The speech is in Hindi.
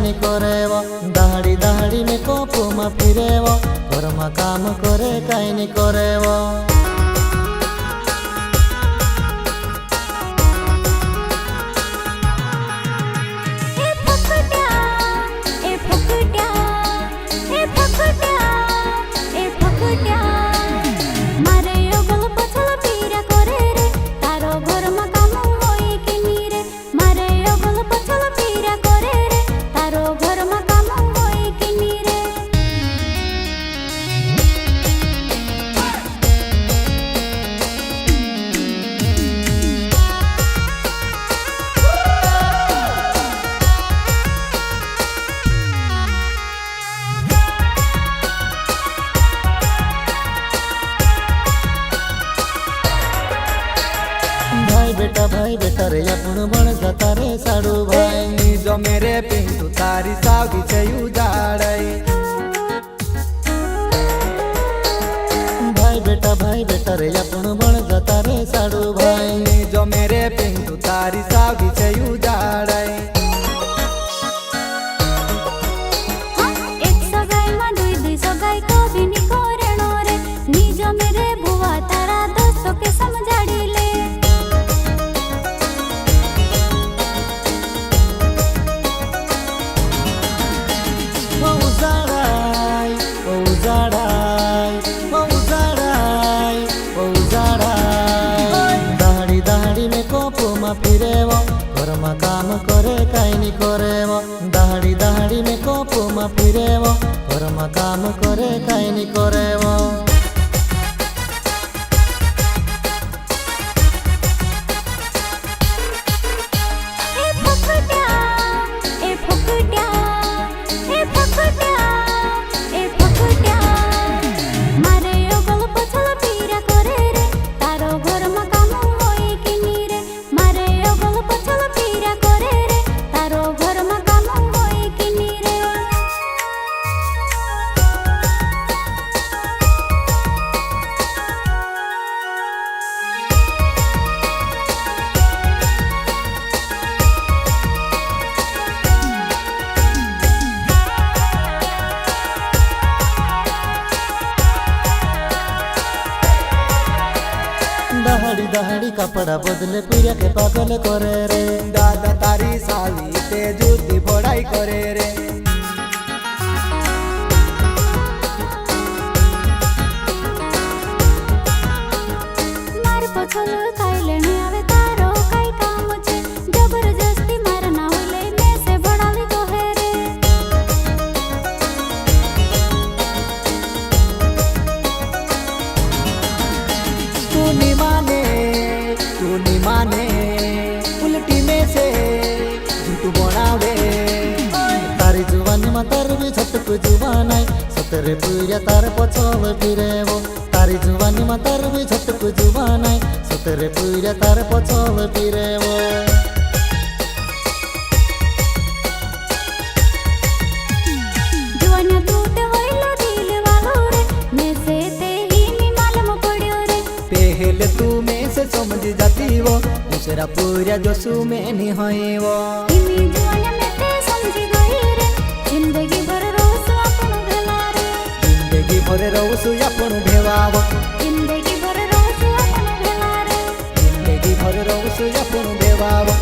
काईनी करेव दाहड़ी दाहड़ी में कोपुमा फिरेव घरमा काम करे काईनी करेव। भाई बेटा रे आपण बण जाता रे साडू भाई निजो मेरे पिंटू तारी सावगी छे उजाड़ाई। भाई बेटा रे आपण बण जाता रे साडू भाई निजो मेरे पिंटू तारी सावगी छे उजाड़ाई। एक सगाई मा दुई दुई सगाई कभी नी करेनो रे निजो मेरे बुआ तारा दोस्तों के समझाड़ी ले। दाहड़ी दाहड़ी में कोपुमा फिरेव घरमा काम करे काईनी करेव दाहड़ी दाहड़ी में कोपुमा फिरेव घरमा काम करे काईनी करेव। दाहड़ी दाहड़ी कपड़ा बदले पुरिया के पागल करे रे दादा तारी साली ते जूती बड़ाई करे रे। मार पछल काइले नी आवे तारो काई काम छे जबरदस्ती मार ना होले मैं से बड़ावे कहे रे। तू नी माने उल्टी में से झूठू बनावे। तारी जुवानी मा तार भी छटक जुवानाई सतरे पुरिया तार पछल फिरेव तारी जुवानी मा तार भी छटक जुवानाई सतरे पुरिया तार पछल फिरेव। जुवानिया तू ते होइलो दिल वालो रे मैं से ते ही नी मालूम पड़ियो रे। पहले तू में से समझ जाती वो दूसरा पूरा जोशु में नहीं होई वो। इमी जुवानिया में ते समझी गई रे जिंदगी भर रोसु अपन भेला रे। जिंदगी भर रोसु अपन भेवावो जिंदगी भर रोसु अपन भेला रे। जिंदगी भर रोसु अपन भेवावो।